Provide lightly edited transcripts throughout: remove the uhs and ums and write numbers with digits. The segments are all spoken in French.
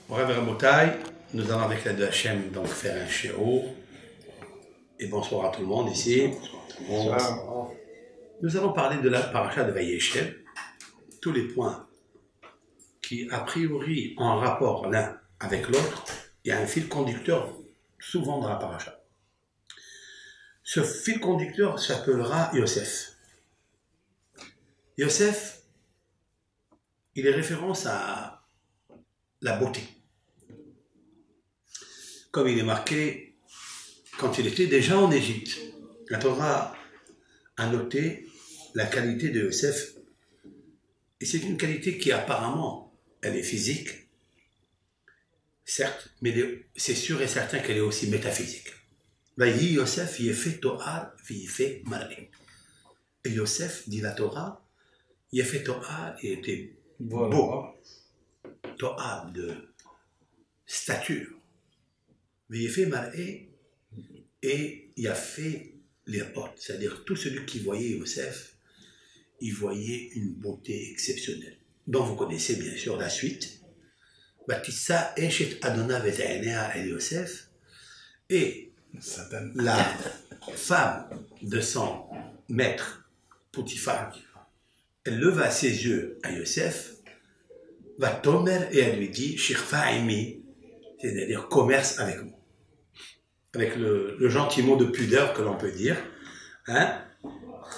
Bref, Rabotai, nous allons avec l'aide de Hachem donc faire un shiur. Et bonsoir à tout le monde ici. Bonsoir. Nous allons parler de la paracha de Vayeshev, tous les points qui a priori ont un rapport l'un avec l'autre. Il y a un fil conducteur souvent dans la paracha. Ce fil conducteur s'appellera Yosef. Yosef, il est référence à la beauté. Comme il est marqué quand il était déjà en Égypte. La Torah a noté la qualité de Yosef. Et c'est une qualité qui apparemment, elle est physique, certes, mais c'est sûr et certain qu'elle est aussi métaphysique. Vayi Yosef yefet to'ar v'yefet mar'e. Et Yosef, dit la Torah, yefet to'ar, il était beau. To'ar de stature. V'yefet mar'e, et il a fait les hautes, c'est-à-dire tout celui qui voyait Yosef, il voyait une beauté exceptionnelle, dont vous connaissez bien sûr la suite. Batissa eshet Adona ve'zeinea el Yosef, et la femme de son maître, Potiphar, elle leva ses yeux à Yosef, va tomer, et elle lui dit, Shirfa imi, c'est-à-dire commerce avec moi. Avec le gentil mot de pudeur que l'on peut dire, hein,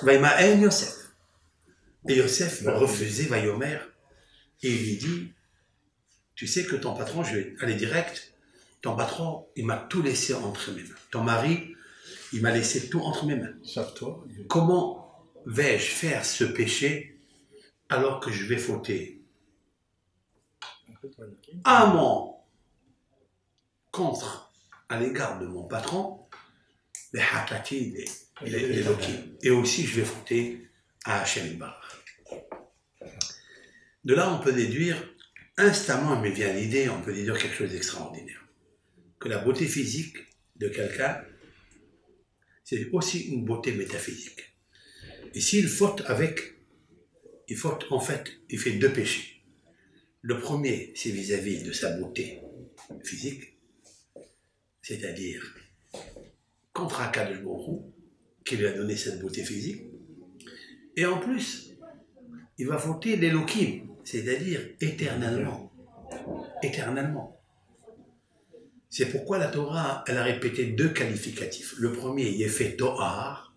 Vaïmaen Yosef. Et Yosef refusait Vaïomer, et il lui dit, tu sais que ton patron, je vais aller direct, ton patron, il m'a tout laissé entre mes mains. Ton mari, il m'a laissé tout entre mes mains. Sauf toi. Comment vais-je faire ce péché alors que je vais fauter à mon contre à l'égard de mon patron, les hatati, les loki. Et aussi, je vais fauter à Hachem Bar. De là, on peut déduire, instamment, il me vient l'idée, on peut déduire quelque chose d'extraordinaire. Que la beauté physique de quelqu'un, c'est aussi une beauté métaphysique. Et s'il faute en fait, il fait deux péchés. Le premier, c'est vis-à-vis de sa beauté physique, c'est-à-dire contre Akadosh Baruch Hu, qui lui a donné cette beauté physique. Et en plus, il va fauter l'Elohim, c'est-à-dire éternellement. Éternellement. C'est pourquoi la Torah, elle a répété deux qualificatifs. Le premier, Yefet To'ar,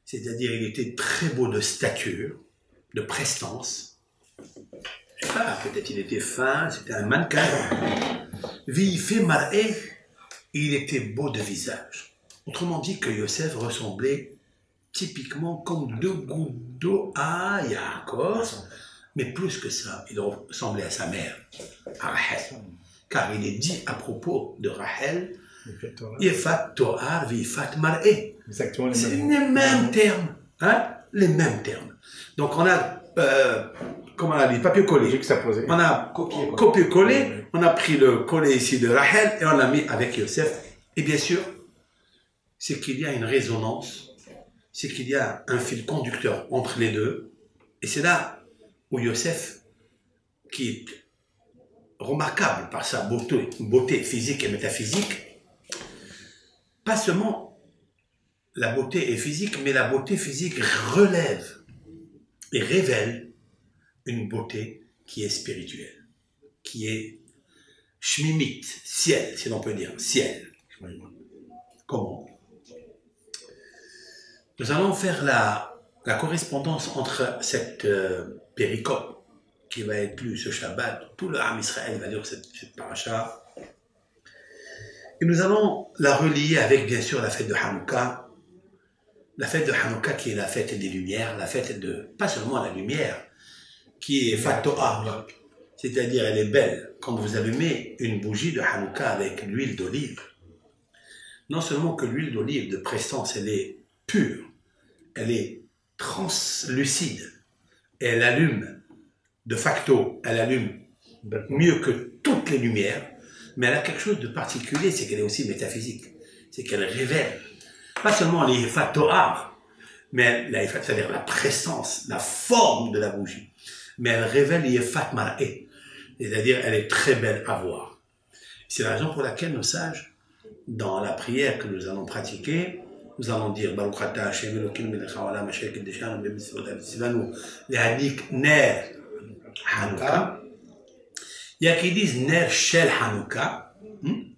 c'est-à-dire il était très beau de stature, de prestance. Je sais pas, peut-être il était fin, c'était un mannequin. V'yefet Mar'e, il était beau de visage. Autrement dit que Yosef ressemblait typiquement comme deux gouttes d'eau à Yaakov, mais plus que ça, il ressemblait à sa mère, à Rachel. Car il est dit à propos de Rachel, Yefat To'ar v'yefat Mar'e. C'est les mêmes termes. Hein? Les mêmes termes. Donc on a, comment on a dit, papier-collé. On a copié-collé, on a pris le collé ici de Rachel et on l'a mis avec Yosef. Et bien sûr, c'est qu'il y a une résonance, c'est qu'il y a un fil conducteur entre les deux. Et c'est là où Yosef, qui est remarquable par sa beauté physique et métaphysique, pas seulement la beauté est physique, mais la beauté physique relève et révèle une beauté qui est spirituelle, qui est shmimit, ciel, si l'on peut dire, ciel. Comment? Nous allons faire la correspondance entre cette péricope qui va être lue ce Shabbat, tout le Ham Israël va lire cette paracha, et nous allons la relier avec bien sûr la fête de Hanouka, la fête de Hanouka qui est la fête des lumières, la fête de, pas seulement la lumière, qui est Fatoa, c'est-à-dire elle est belle. Quand vous allumez une bougie de Hanouka avec l'huile d'olive, non seulement que l'huile d'olive de prestance, elle est pure, elle est translucide, et elle allume, de facto, elle allume mieux que toutes les lumières, mais elle a quelque chose de particulier, c'est qu'elle est aussi métaphysique, c'est qu'elle révèle, pas seulement les Fatoar, mais c'est-à-dire la prestance, la forme de la bougie, mais elle révèle les Yefat Mar'e. C'est-à-dire, elle est très belle à voir. C'est la raison pour laquelle nos sages, dans la prière que nous allons pratiquer, nous allons dire Baruch Ata Hashem Elokeinu melech haolam asher kiddushanu b'mitzvot v'tzivanu lehadik ner Hanouka. Il y a qui disent ner shel Hanouka. Il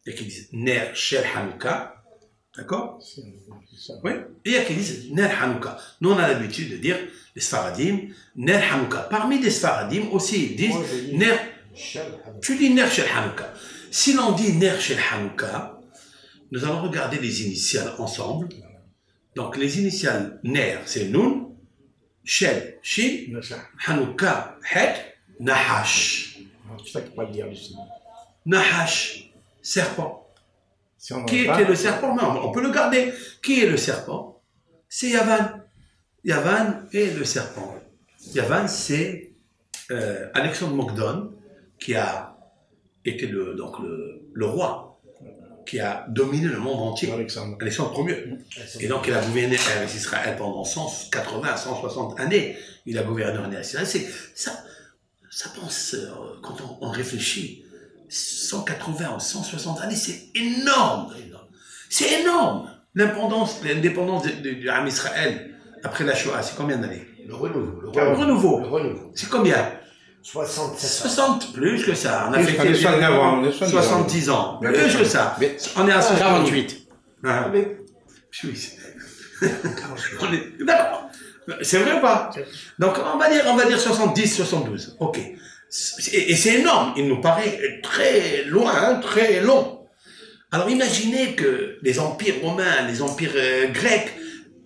y a qui disent ner shel Hanouka. D'accord? Oui. Et il y a qui disent ner Hanouka. Nous, on a l'habitude de dire, les Sfaradim, ner Hanouka. Parmi les Sfaradim aussi, ils disent ner. Tu dis ner shel Hanouka. Si l'on dit ner shel Hanouka, nous allons regarder les initiales ensemble. Donc, les initiales ner, c'est Nun, shel, shin, Hanouka, het, nahash. C'est ça qu'il faut dire ici. Nahash, serpent. Si on Qui était le serpent? Non, on peut le garder. Qui est le serpent? C'est Yavan. Yavan est le serpent. Yavan, c'est Alexandre Mokdon, qui a été le roi, qui a dominé le monde entier. Alexandre Ier. Et donc, il a gouverné Israël pendant 180, 160 années. Il a gouverné en Israël. Ça pense, quand on réfléchit, 180 ou 160 années, c'est énorme. C'est énorme. L'indépendance de l'Am Israël après la Shoah, c'est combien d'années? Le renouveau. Le renouveau. Le renouveau. C'est combien? 60, plus que ça. On a Plus fait que 70 ans. Plus que ça. On est à 48. Ah. D'accord. C'est vrai ou pas? Donc, on va dire 70, 72. OK. Et c'est énorme. Il nous paraît très loin, très long. Alors, imaginez que les empires romains, les empires grecs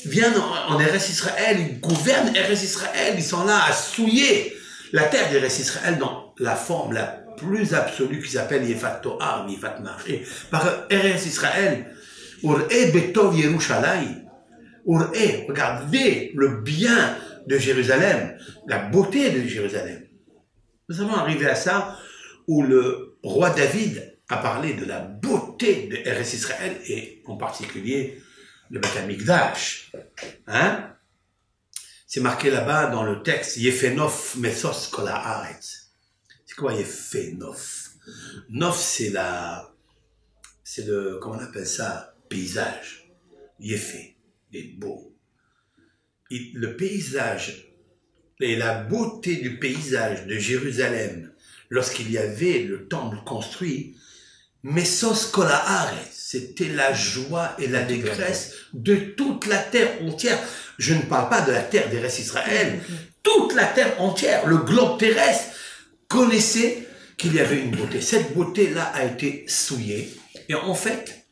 viennent en Eretz Israël, ils gouvernent Eretz Israël, ils sont là à souiller la terre d'Eretz Israël dans la forme la plus absolue qui s'appelle Yefat Toar, Yefat Marché. Par Eretz Israël, Ur'e Betov Yerushalayim. Ur'e, regardez le bien de Jérusalem, la beauté de Jérusalem. Nous allons arriver à ça où le roi David a parlé de la beauté de Eretz Israël et en particulier le Beth Amikdash. Hein? C'est marqué là-bas dans le texte Yefenof Mesos Kol Haaretz. C'est quoi Yefenof? Nof, c'est le, comment on appelle ça? Paysage. Yefé, il est beau. Le paysage et la beauté du paysage de Jérusalem lorsqu'il y avait le temple construit, Mesos Kol Haaretz, c'était la joie et la détresse de toute la terre entière. Je ne parle pas de la terre d'Eretz Israël. Toute la terre entière, le globe terrestre, connaissait qu'il y avait une beauté. Cette beauté-là a été souillée. Et en fait,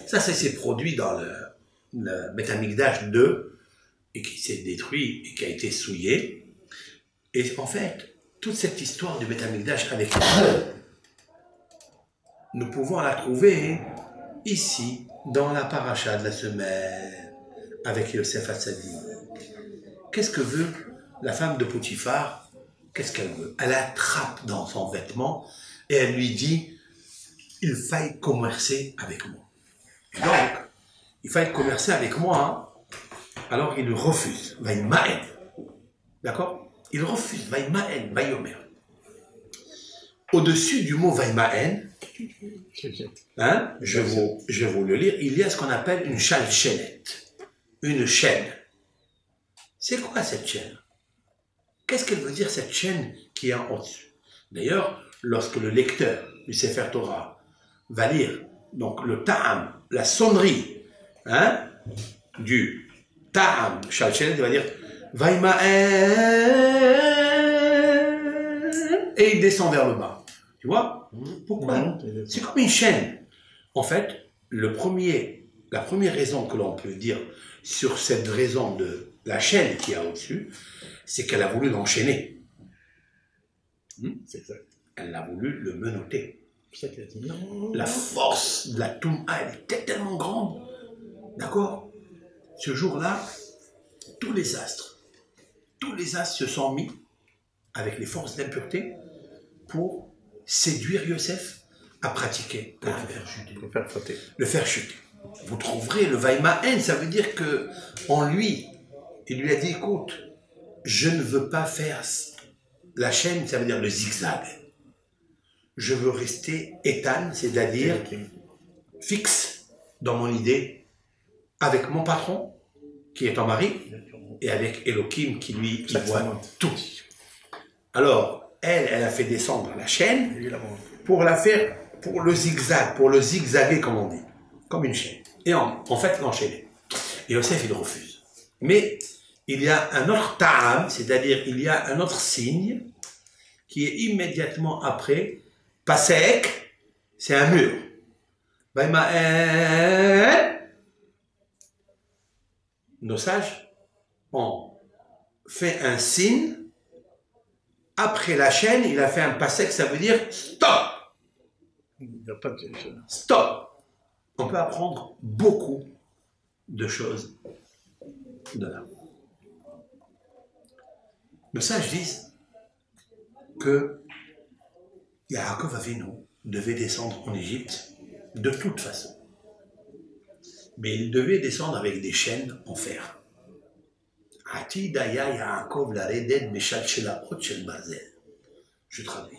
ça s'est produit dans le Beth Amikdash 2, et qui s'est détruit et qui a été souillé. Et en fait, toute cette histoire du Beth Amikdash avec nous pouvons la trouver ici, dans la paracha de la semaine, avec Yosef Hatzadik. Qu'est-ce que veut la femme de Potiphar? Qu'est-ce qu'elle veut? Elle attrape dans son vêtement et elle lui dit, il faille commercer avec moi. Et donc, il faille commercer avec moi. Alors il refuse. Vaïmaen. D'accord? Il refuse. Vaïmaen, Vaïomer. Au-dessus du mot Vaïmaen, hein, je vais vous le lire, il y a ce qu'on appelle une chalchelette. Une chaîne. C'est quoi cette chaîne? Qu'est-ce qu'elle veut dire cette chaîne qui est en dessus? D'ailleurs, lorsque le lecteur du Sefer Torah va lire donc le ta'am, la sonnerie, hein, du ta'am, chalchelette, il va dire Vaïmaen, et il descend vers le bas. Tu vois? Pourquoi? C'est comme une chaîne. En fait, la première raison que l'on peut dire sur cette raison de la chaîne qui est au-dessus, c'est qu'elle a voulu l'enchaîner. C'est ça. Elle a voulu le menotter. C'est ça qu'il a dit. Non. La force de la Touma, elle était tellement grande. D'accord? Ce jour-là, tous les astres se sont mis avec les forces d'impureté pour séduire Yosef à pratiquer pour le faire chuter. Vous trouverez le Vaïmaen, ça veut dire que en lui, il lui a dit, écoute, je ne veux pas faire la chaîne, ça veut dire le zigzag. je veux rester étane, c'est-à-dire fixe dans mon idée, avec mon patron, qui est ton mari, et avec Elohim, qui lui, il voit tout. Alors, elle a fait descendre la chaîne pour la faire, pour le zigzag, pour le zigzaguer, comme on dit, comme une chaîne. Et en fait, l'enchaîner. Et Yosef, il refuse. Mais il y a un autre ta'am, c'est-à-dire il y a un autre signe qui est immédiatement après. Pasek, c'est un mur. Nos sages ont fait un signe. Après la chaîne, il a fait un pasek, ça veut dire stop. Stop. On peut apprendre beaucoup de choses de là. Nos sages disent que Yaakov Avinu devait descendre en Égypte de toute façon. Mais il devait descendre avec des chaînes en fer. Je traduis.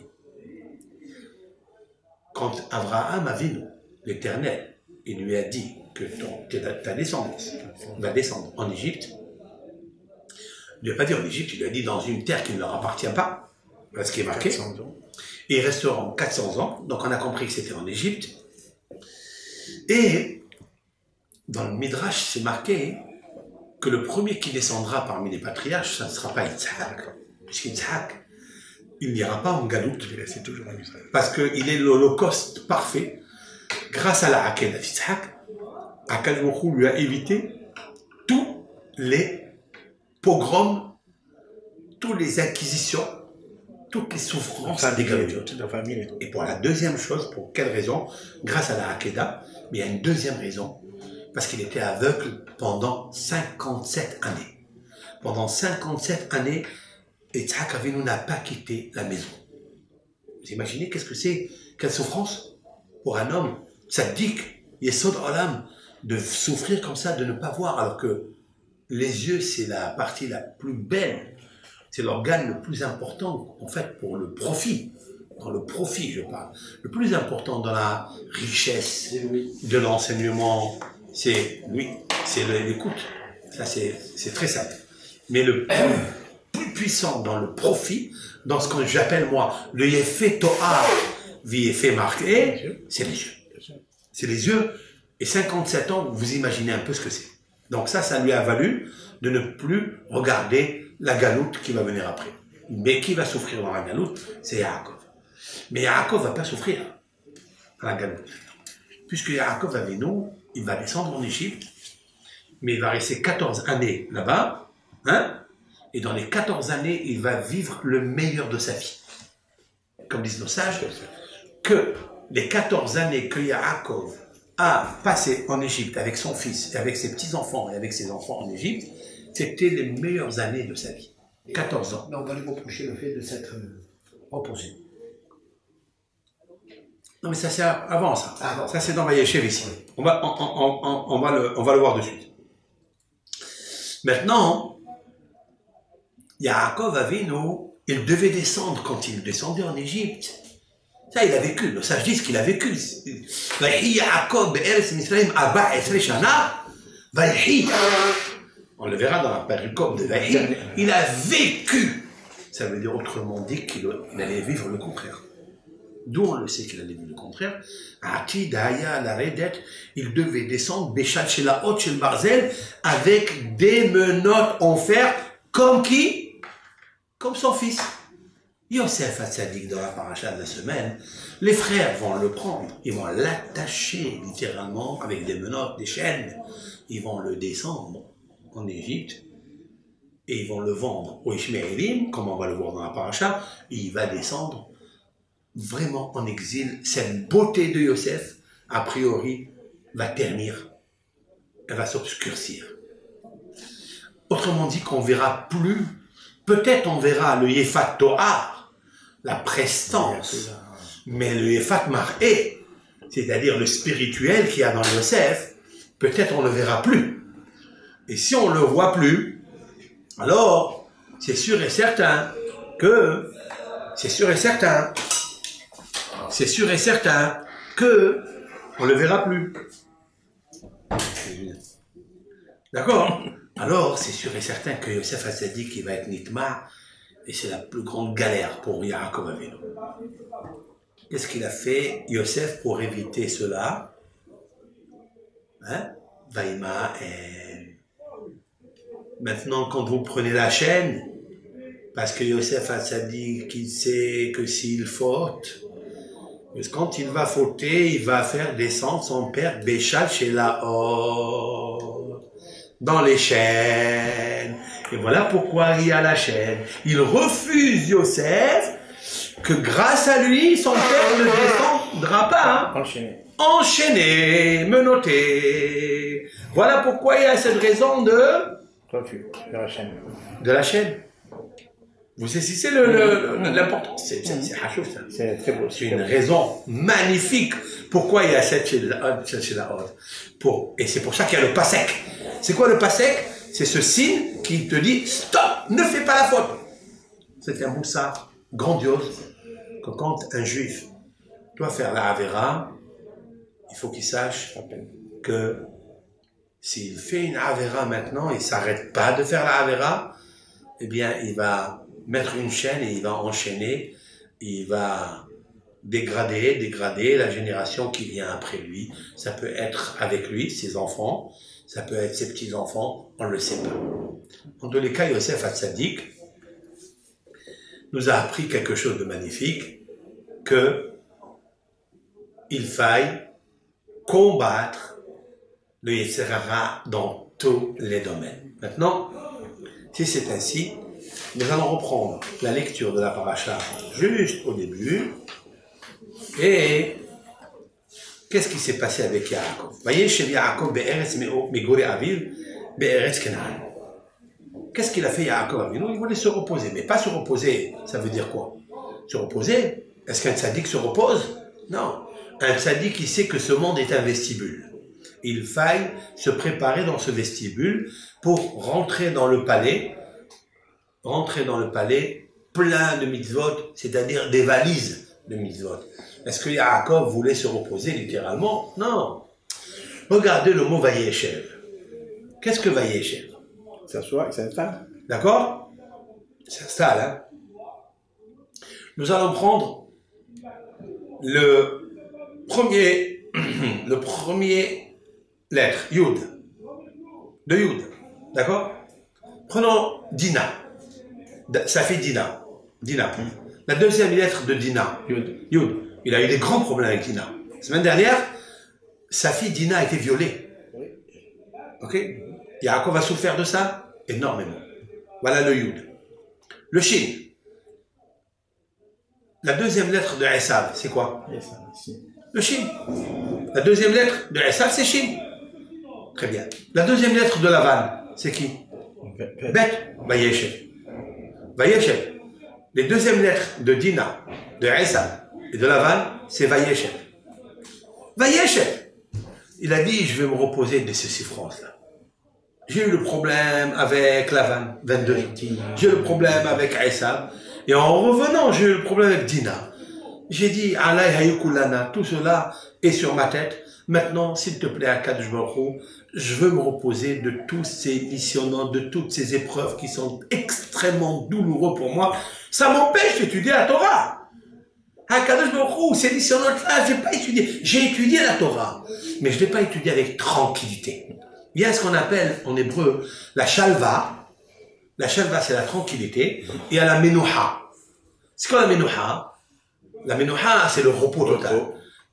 Quand Abraham Avinu, l'Éternel, il lui a dit que ta descendance va descendre en Égypte, il ne lui a pas dit en Égypte, il lui a dit dans une terre qui ne leur appartient pas, parce qu'il est marqué, et ils resteront 400 ans, donc on a compris que c'était en Égypte, et dans le Midrash, c'est marqué que le premier qui descendra parmi les patriarches, ça ne sera pas Yitzhak, puisqu'Yitzhak, il n'ira pas en galoute, parce qu'il est l'holocauste parfait, grâce à la Hakel d'Yitzhak, Akadosh Baruch Hu lui a évité tous les pogroms, toutes les acquisitions, toutes les souffrances des galoutes. Et pour la deuxième chose, pour quelle raison? Grâce à la Hakeda, mais il y a une deuxième raison, parce qu'il était aveugle pendant 57 années. Pendant 57 années, Yitzhak Avinu n'a pas quitté la maison. Vous imaginez qu'est-ce que c'est? Quelle souffrance pour un homme tzaddik, Yesod Olam, de souffrir comme ça, de ne pas voir, alors que les yeux, c'est la partie la plus belle, c'est l'organe le plus important, en fait, pour le profit. Dans le profit, je parle. Le plus important dans la richesse de l'enseignement, c'est lui, c'est l'écoute. Ça, c'est très simple. Mais le plus puissant dans le profit, dans ce que j'appelle, moi, le yefé to'ar, yefé marqué, c'est les yeux. C'est les yeux. Et 57 ans, vous imaginez un peu ce que c'est. Donc ça lui a valu de ne plus regarder la galoute qui va venir après. Mais qui va souffrir dans la galoute? C'est Yaakov. Mais Yaakov ne va pas souffrir dans la galoute. Puisque Yaakov Avinu, il va descendre en Égypte, mais il va rester 14 années là-bas, hein? Et dans les 14 années, il va vivre le meilleur de sa vie. Comme disent nos sages, que les 14 années que Yaakov a passé en Égypte avec son fils, et avec ses petits-enfants et avec ses enfants en Égypte, c'était les meilleures années de sa vie. 14 ans. Mais on va lui reprocher le fait de s'être reposé. Non, mais ça c'est avant ça. Ah, bon. Ça c'est dans Vayeshev ici. On va le voir de suite. Maintenant, Yaakov Avinu, il devait descendre quand il descendait en Égypte. Ça, il a vécu. Le sage dit qu'il a vécu. On le verra dans la péricope de Vahi. Il a vécu. Ça veut dire autrement dit qu'il allait vivre le contraire. D'où on le sait qu'il allait vivre le contraire. Il devait descendre Béchat chez la haute chez le Barzel avec des menottes en fer. Comme qui? Comme son fils. Yosef Hatzadik dans la paracha de la semaine, les frères vont le prendre, ils vont l'attacher littéralement avec des menottes, des chaînes, ils vont le descendre en Égypte et ils vont le vendre aux Ishmaélim, comme on va le voir dans la paracha, et il va descendre vraiment en exil. Cette beauté de Yosef, a priori, va ternir, elle va s'obscurcir. Autrement dit qu'on verra plus, peut-être on verra le Yefat To'ar, la prestance, mais le Yefat Mar'é, c'est-à-dire le spirituel qu'il y a dans Yosef, peut-être on ne le verra plus. Et si on ne le voit plus, alors c'est sûr et certain que, c'est sûr et certain que on le verra plus. D'accord? Alors, c'est sûr et certain que Yosef Hatzadik, il va être Nitma, et c'est la plus grande galère pour Yaakov Avinu. Qu'est-ce qu'il a fait, Yosef, pour éviter cela? Hein? Vaïma, maintenant, quand vous prenez la chaîne, parce que Yosef Hatzadik, il sait que s'il faute, quand il va fauter, il va faire descendre son père Béchal chez Laor, dans les chaînes. Et voilà pourquoi il y a la chaîne. Il refuse Yosef, que grâce à lui, son père ne descendra pas. Hein. Enchaîné, menotté. Voilà pourquoi il y a cette raison de la chaîne. De la chaîne. Vous saisissez l'importance. C'est hachouf, ça. C'est très beau. C'est une raison magnifique. Pourquoi il y a cette chez la haute. Et c'est pour ça qu'il y a le pasek. C'est quoi le pasek? C'est ce signe qui te dit stop, ne fais pas la faute. C'est un moussard grandiose que quand un juif doit faire la Avera, il faut qu'il sache que s'il fait une Avera maintenant, il ne s'arrête pas de faire la Avera, eh bien, il va mettre une chaîne et il va enchaîner, il va dégrader la génération qui vient après lui. Ça peut être avec lui, ses enfants, ça peut être ses petits-enfants, on ne le sait pas. En tous les cas, Yosef Hatzadik nous a appris quelque chose de magnifique, que il faille combattre le Yetzer Hara dans tous les domaines. Maintenant, si c'est ainsi, nous allons reprendre la lecture de la paracha juste au début. Et qu'est-ce qui s'est passé avec Yaakov? Voyez, chez Yaakov, Be'eretz Megore Aviv, Be'eretz Kenan. Qu'est-ce qu'il a fait Yaakov Avinu? Il voulait se reposer. Mais pas se reposer, ça veut dire quoi? Se reposer? Est-ce qu'un tzaddik se repose? Non. Un tzaddik, il sait que ce monde est un vestibule. Il faille se préparer dans ce vestibule pour rentrer dans le palais plein de mitzvot, c'est-à-dire des valises de mitzvot. Est-ce que Yaakov voulait se reposer littéralement? Non. Regardez le mot Vayeshev. Qu'est-ce que Vayeshev? S'assoit et s'installe. D'accord? S'installe, hein? Nous allons prendre le premier lettre, Yud. De Yud. D'accord? Prenons Dina. Ça fait Dina. Dina. La deuxième lettre de Dina. Yud. Il a eu des grands problèmes avec Dina. La semaine dernière, sa fille Dina a été violée. Ok? Yaakov a souffert de ça énormément. Voilà le Yud. Le Shin. La deuxième lettre de Esav, c'est quoi? Le Shin. La deuxième lettre de Esav, c'est Shin. Très bien. La deuxième lettre de Lavan, c'est qui? Bet. Vayeshev. Vayeshev. Les deuxièmes lettres de Dina, de Esav et de Lavan, c'est Vayeshev. Vayeshev. Il a dit, je vais me reposer de ces souffrances-là. J'ai eu le problème avec Lavan, 22 ans. J'ai eu le problème avec Esav. Et en revenant, j'ai eu le problème avec Dina. J'ai dit, Alay Hayukulana, tout cela est sur ma tête. Maintenant, s'il te plaît, Akadosh Baruch Hu, je veux me reposer de tous ces missionnements, de toutes ces épreuves qui sont extrêmement douloureux pour moi. Ça m'empêche d'étudier la Torah. Akadosh Baruch Hu, ces missionnements-là, j'ai pas étudié. J'ai étudié la Torah, mais je l'ai pas étudié avec tranquillité. Il y a ce qu'on appelle en hébreu la shalva. La shalva, c'est la tranquillité. Et il y a la menuha. C'est quoi la menuha? La menuha, c'est le repos total.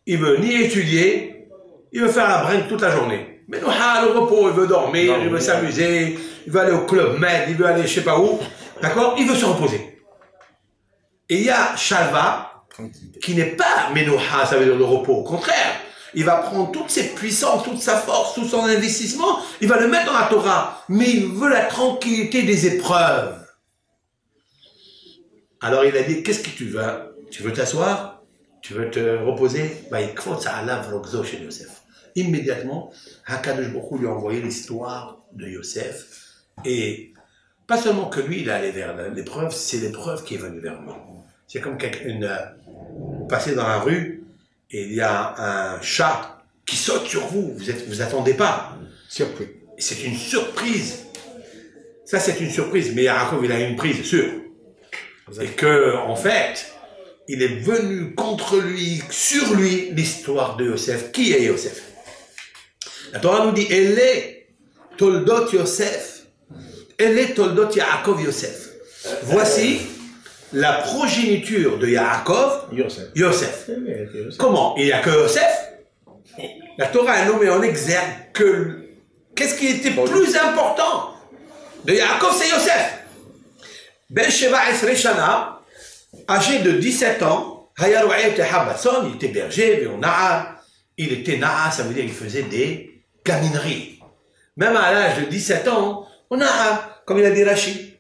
Il veut ni étudier, il veut faire la brinque toute la journée. Menuha, le repos, il veut dormir, il veut s'amuser, il veut aller au club med, il veut aller je sais pas où. D'accord? Il veut se reposer. Et il y a shalva, qui n'est pas menuha, ça veut dire le repos. Au contraire. Il va prendre toutes ses puissances, toute sa force, tout son investissement, il va le mettre dans la Torah. Mais il veut la tranquillité des épreuves. Alors il a dit, qu'est-ce que tu veux? Tu veux t'asseoir? Tu veux te reposer? Chez Yosef. Immédiatement, Hakadosh Baruch Hu lui a envoyé l'histoire de Yosef. Et pas seulement que lui, il est allé vers l'épreuve, c'est l'épreuve qui est venue vers lui. C'est comme passez dans la rue et il y a un chat qui saute sur vous, vous attendez pas. Surpris. C'est une surprise. Ça, c'est une surprise, mais Yaakov, il a une prise sûre. Et que, en fait, il est venu contre lui, sur lui, l'histoire de Yosef. Qui est Yosef? La Torah nous dit, elle est Toldot Yosef, elle est Toldot Yaakov Yosef. Voici la progéniture de Yaakov, Yosef. Comment? Il n'y a que Yosef? La Torah a nommé en exergue que qu'est-ce qui était plus important de Yaakov, c'est Yosef. Ben Sheva Esre Shana, âgé de 17 ans, il était berger, il était Na'a, ça veut dire qu'il faisait des gamineries. Même à l'âge de 17 ans, on a, comme il a dit Rachid,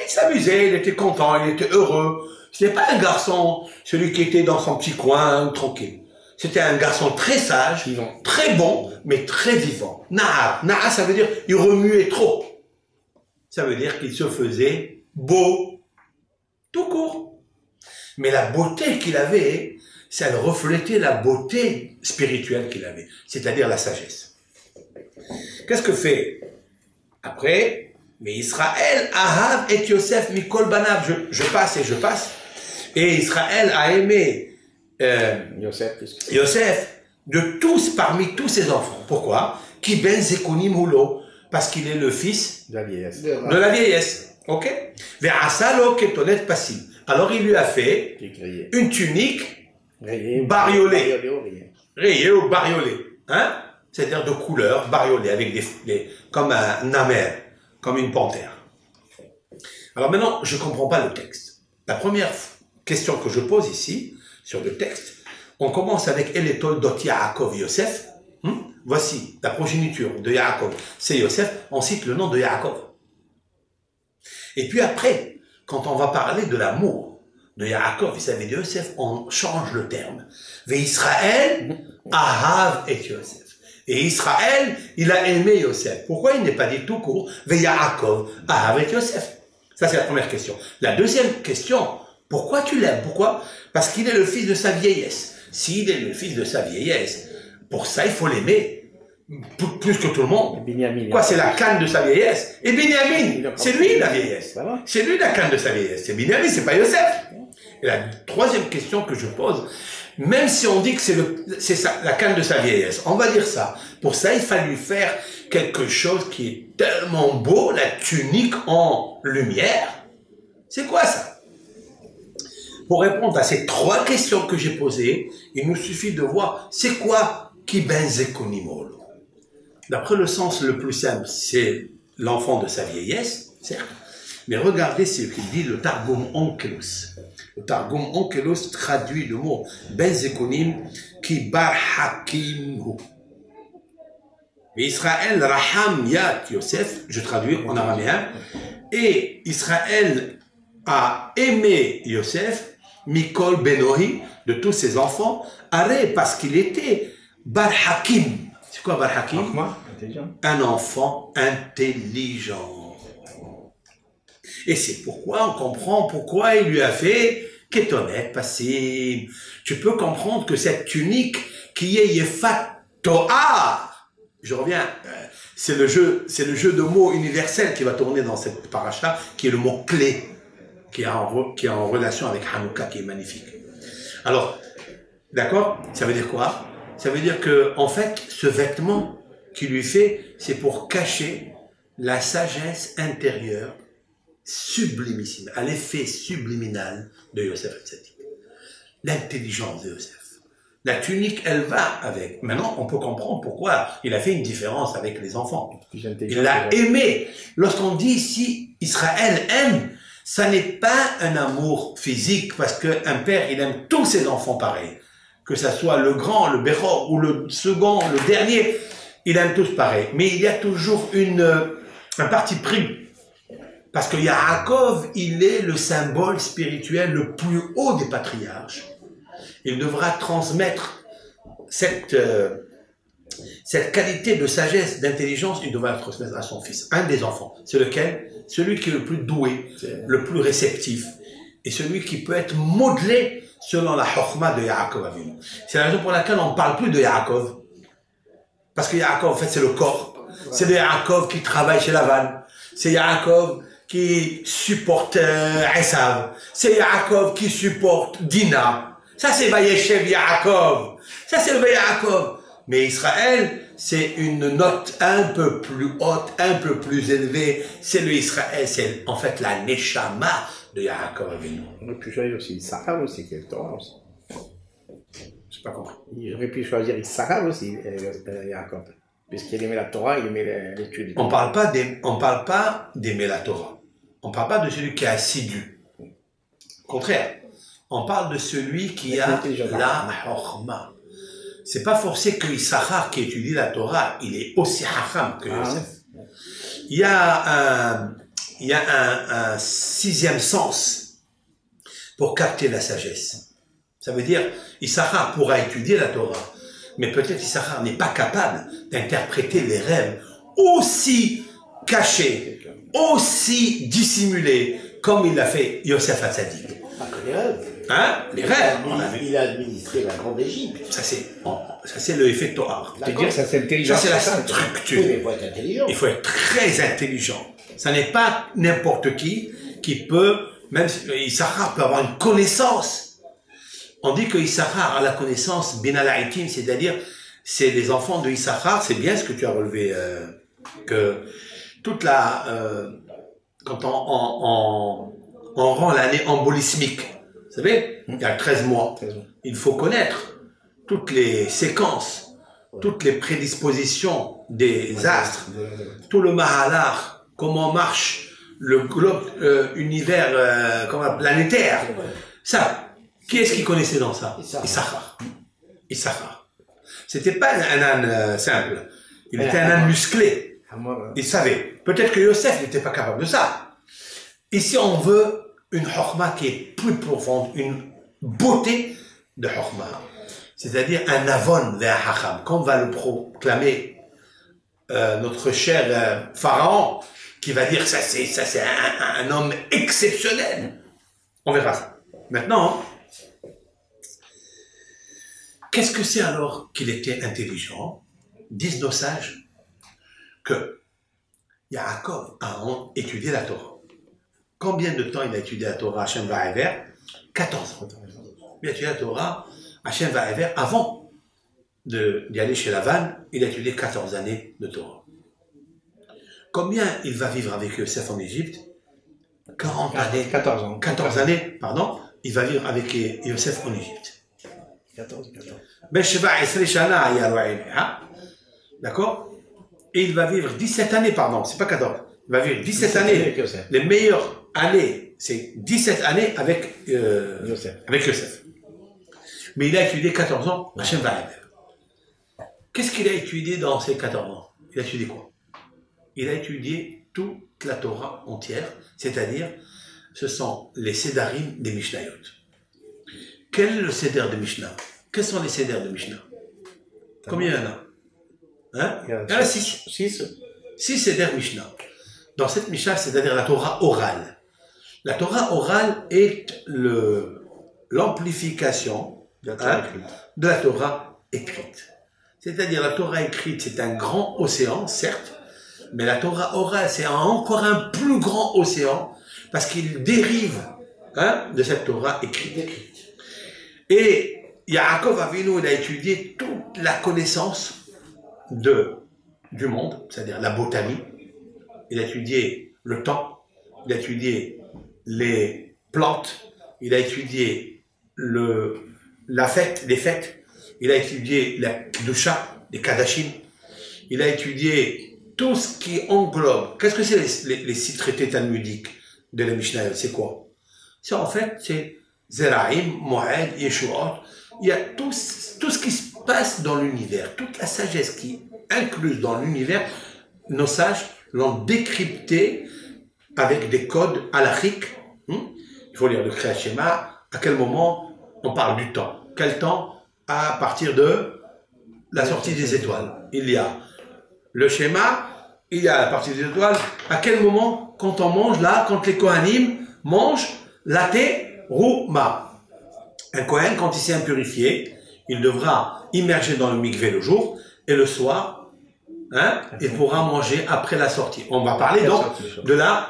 il s'amusait, il était content, il était heureux. Ce n'est pas un garçon, celui qui était dans son petit coin, tranquille. C'était un garçon très sage, très bon, mais très vivant. Na'a, Na'a, ça veut dire il remuait trop. Ça veut dire qu'il se faisait beau, tout court. Mais la beauté qu'il avait, ça reflétait la beauté spirituelle qu'il avait, c'est-à-dire la sagesse. Qu'est-ce que fait après? Mais Israël, Ahav et Yosef, Mikol Banav, je passe et je passe. Et Israël a aimé Yosef de tous, parmi tous ses enfants. Pourquoi? Ki ben Zekoni Moulo, parce qu'il est le fils de la vieillesse. De la vieillesse. Ok? Ve'asalo ketonet pasim. Alors il lui a fait une tunique bariolée. Rayée ou bariolée. Hein? C'est-à-dire de couleur bariolée, avec comme un namer, comme une panthère. Alors maintenant, je ne comprends pas le texte. La première question que je pose ici, sur le texte, on commence avec Eletol dot Yaakov Yosef. Voici la progéniture de Yaakov, c'est Yosef. On cite le nom de Yaakov. Et puis après, quand on va parler de l'amour de Yaakov vis-à-vis de Yosef, on change le terme. Ve Israël, Ahav et Yosef. Et Israël, il a aimé Yosef. Pourquoi il n'est pas dit tout court, Ve Yaakov, Ahav et Yosef? Ça, c'est la première question. La deuxième question, pourquoi tu l'aimes? Pourquoi? Parce qu'il est le fils de sa vieillesse. S'il est le fils de sa vieillesse, pour ça, il faut l'aimer. Plus que tout le monde. Quoi, c'est la canne de sa vieillesse. Et Binyamin, c'est lui la vieillesse. C'est lui la canne de sa vieillesse. C'est Binyamin, c'est pas Yosef. Et la troisième question que je pose, même si on dit que c'est la canne de sa vieillesse, on va dire ça. Pour ça, il fallait faire quelque chose qui est tellement beau, la tunique en lumière. C'est quoi ça? Pour répondre à ces trois questions que j'ai posées, il nous suffit de voir c'est quoi Ki ben Zekonimolo. D'après le sens le plus simple, c'est l'enfant de sa vieillesse, certes, mais regardez ce qu'il dit le Targum Onkelos. Le Targum Onkelos traduit le mot Ben Zekonim qui bar Hakimhu. Israël Raham Yat Yosef, je traduis en araméen, et Israël a aimé Yosef, Mikol Benohi, de tous ses enfants, arrêt parce qu'il était Bar Hakim. C'est quoi Bar Hakim? Un enfant intelligent. Et c'est pourquoi on comprend pourquoi il lui a fait Ketonet Passim. Tu peux comprendre que cette tunique qui est Yefat Toar, je reviens, c'est le jeu de mots universel qui va tourner dans cette paracha, qui est le mot clé, qui est en relation avec Hanouka, qui est magnifique. Alors, d'accord? Ça veut dire quoi? Ça veut dire que, en fait, ce vêtement qu'il lui fait, c'est pour cacher la sagesse intérieure sublimissime, à l'effet subliminal de Yosef Hatzadik. L'intelligence de Yosef. La tunique, elle va avec. Maintenant, on peut comprendre pourquoi il a fait une différence avec les enfants. Il l'a aimé. Lorsqu'on dit ici, Israël aime, ça n'est pas un amour physique, parce qu'un père, il aime tous ses enfants pareils. Que ça soit le grand, le Bechor, ou le second, le dernier, il aime tous pareil. Mais il y a toujours un parti pris. Parce que Yaakov, il est le symbole spirituel le plus haut des patriarches. Il devra transmettre cette qualité de sagesse, d'intelligence, il devra la transmettre à son fils. Un des enfants. C'est lequel? Celui qui est le plus doué, le plus réceptif. Et celui qui peut être modelé selon la chokhma de Yaakov Avinu. C'est la raison pour laquelle on ne parle plus de Yaakov. Parce que Yaakov, en fait, c'est le corps. C'est le Yaakov qui travaille chez Lavan. C'est Yaakov qui supporte Esav. C'est Yaakov qui supporte Dina. Ça, c'est Vayeshev Yaakov. Ça, c'est le Yaakov. Mais Israël, c'est une note un peu plus haute, un peu plus élevée. C'est le Israël, c'est en fait la Neshama de Yaakov Avinu. On aurait pu choisir aussi Issachar aussi, qui est le Torah aussi. J'ai pas compris. Il aurait pu choisir Issachar aussi, Yaakov. Puisqu'il aimait la Torah, il aimait l'étude. On parle pas d'aimer la Torah. On parle pas de celui qui est assidu. Au contraire, on parle de celui qui a la chokhma. C'est pas forcé que Issachar qui étudie la Torah, il est aussi hacham que Yosef. Il y a un sixième sens pour capter la sagesse. Ça veut dire, Issachar pourra étudier la Torah, mais peut-être Issachar n'est pas capable d'interpréter les rêves aussi cachés, aussi dissimulés, comme il l'a fait Yosef Hatzadik. Pas que les rêves. Hein? Les rêves, Il a administré la grande Égypte. Ça c'est le effet Torah. C'est-à-dire ça c'est intelligent. Ça c'est la structure. Oui, mais il faut être intelligent. Il faut être très intelligent. Ça n'est pas n'importe qui peut, même Issachar peut avoir une connaissance. On dit que Issachar a la connaissance binalaïtim, c'est-à-dire c'est les enfants de Issachar, c'est bien ce que tu as relevé, que toute la quand on rend l'année embolismique, vous savez, il y a 13 mois, il faut connaître toutes les séquences, toutes les prédispositions des astres, tout le mahalar, comment marche le globe univers planétaire. Ça, qui est-ce qui connaissait dans ça? Issachar. C'était pas un âne simple, il était un âne musclé. Il savait. Peut-être que Yosef n'était pas capable de ça. Ici, on veut une chokhma qui est plus profonde, une beauté de chokhma. C'est-à-dire un avon vers hacham, comme va le proclamer notre cher pharaon, qui va dire ça c'est un homme exceptionnel. On verra ça. Maintenant, qu'est-ce que c'est alors qu'il était intelligent? Disent nos sages que Yaakov a étudié la Torah. Combien de temps il a étudié la Torah Hachem Va'ever? 14 ans. Il a étudié la Torah Hachem Va'ever avant d'y aller chez Lavan, il a étudié 14 années de Torah. Combien il va vivre avec Yosef en Égypte? 40 années. 14 ans. 14 années, pardon, il va vivre avec Yosef en Égypte. 14. D'accord? Et il va vivre 17 années, pardon, c'est pas 14. Il va vivre 17 années. Les meilleures années, c'est 17 années avec Yosef. Mais il a étudié 14 ans, Hachem Va'ever. Qu'est-ce qu'il a étudié dans ces 14 ans? Il a étudié quoi? Il a étudié toute la Torah entière, c'est-à-dire, ce sont les sédarim des Mishnayot. Quel est le séder de Mishnah? Quels sont les séders de Mishnah? Combien il y en a? Hein? Il y en a 6. 6 séders Mishnah. Dans cette Mishnah, c'est-à-dire la Torah orale. La Torah orale est l'amplification de la Torah écrite. C'est-à-dire la Torah écrite, c'est un grand océan, certes, mais la Torah orale, c'est encore un plus grand océan, parce qu'il dérive de cette Torah écrite. Et Yaakov Avinu, il a étudié toute la connaissance du monde, c'est-à-dire la botanie. Il a étudié le temps, il a étudié les plantes, il a étudié les fêtes, il a étudié la kedusha, les kadashim, il a étudié tout ce qui englobe. Qu'est-ce que c'est les 6 traités talmudiques de la Mishnah? C'est quoi? C'est en fait, c'est Zeraim, Moed, Yeshuot. Il y a tout ce qui se passe dans l'univers, toute la sagesse qui est incluse dans l'univers. Nos sages l'ont décrypté avec des codes halachiques. Il faut lire le Kriyat Shema. À quel moment on parle du temps? Quel temps? À partir de la sortie des étoiles. Il y a le schéma, il y a la partie des étoiles. À quel moment, quand on mange là, quand les Kohanim mangent la terouma? Un Kohen, quand il s'est impurifié, il devra immerger dans le mikvé le jour et le soir, hein, il pourra manger après la sortie. On va parler donc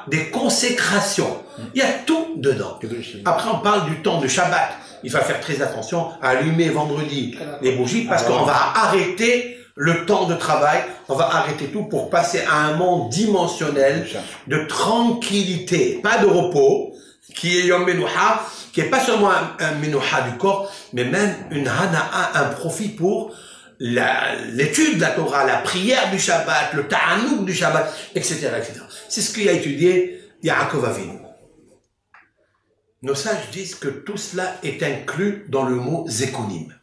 des consécrations. Il y a tout dedans. Après, on parle du temps de Shabbat. Il va faire très attention à allumer vendredi les bougies parce qu'on va arrêter le temps de travail, on va arrêter tout pour passer à un monde dimensionnel de tranquillité, pas de repos, qui est Yom Menuha, qui est pas seulement un Menuha du corps, mais même une Hana'a, un profit pour l'étude de la Torah, la prière du Shabbat, le Ta'anouk du Shabbat, etc., etc. C'est ce qu'a étudié Yaakov Avinu. Nos sages disent que tout cela est inclus dans le mot Zekunim.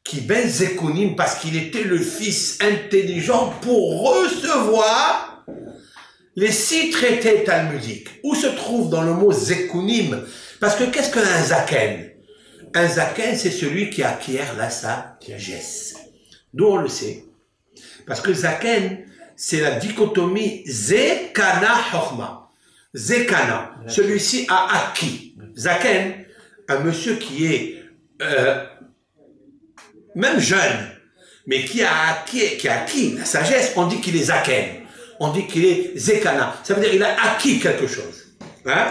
Qui ben Zekunim parce qu'il était le fils intelligent pour recevoir les 6 traités talmudiques. Où se trouve dans le mot Zekunim? Parce que qu'est-ce qu'un Zaken? Un Zaken, c'est celui qui acquiert la sagesse. D'où on le sait? Parce que Zaken, c'est la dichotomie Zekana Chokma. Zekana, celui-ci a acquis. Zaken, un monsieur qui est même jeune, mais qui a acquis la sagesse, on dit qu'il est Zaken. On dit qu'il est Zekana. Ça veut dire qu'il a acquis quelque chose. Hein?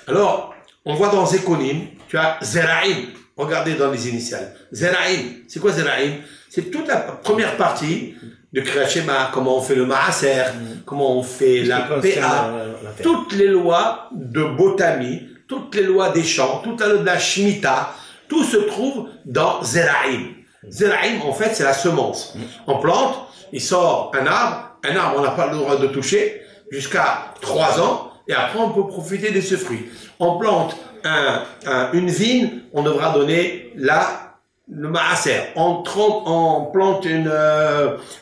Alors, on voit dans Zekunim, tu as Zeraim. Regardez dans les initiales. Zeraim. C'est quoi Zeraim? C'est toute la première partie de Kriyat Shema, comment on fait le Maaser, comment on fait la PA, toutes les lois de Botami, toutes les lois des champs, toute la loi de la Shemitah, tout se trouve dans Zeraim. Zeraim, en fait, c'est la semence. On plante, il sort un arbre, on n'a pas le droit de toucher, jusqu'à 3 ans, et après on peut profiter de ce fruit. On plante une vigne, on devra donner le maaser. On plante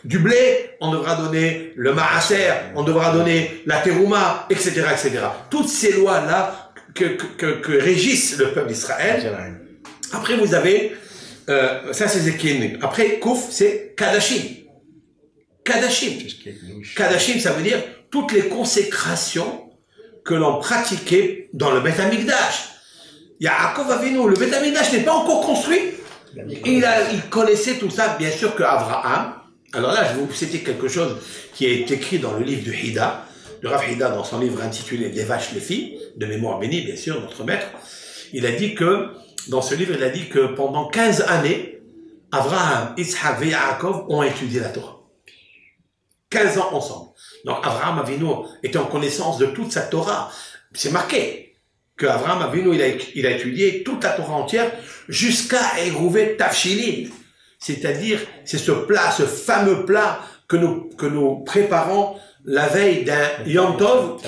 du blé, on devra donner le maaser, on devra donner la terouma, etc., etc. Toutes ces lois-là que régissent le peuple d'Israël. Après, vous avez, ça c'est Zekin. Après, Kouf, c'est Kadashim. Kadashim. Kadashim, ça veut dire toutes les consécrations que l'on pratiquait dans le Beth Amikdash. Yaakov Avinu, le Beth Amikdash n'est pas encore construit. Il connaissait tout ça, bien sûr, que Abraham. Alors là, je vais vous citer quelque chose qui est écrit dans le livre de Hida, de Rav Hida, dans son livre intitulé Les vaches, les filles, de mémoire bénie, bien sûr, notre maître. Il a dit que, dans ce livre, il a dit que pendant 15 années, Abraham, Yitzhak et Yaakov ont étudié la Torah. 15 ans ensemble. Donc Abraham Avinu était en connaissance de toute sa Torah. C'est marqué que Abraham Avinu, il a étudié toute la Torah entière jusqu'à Eruvet Tafshilin. C'est-à-dire, c'est ce plat, ce fameux plat que nous préparons la veille d'un Yom Tov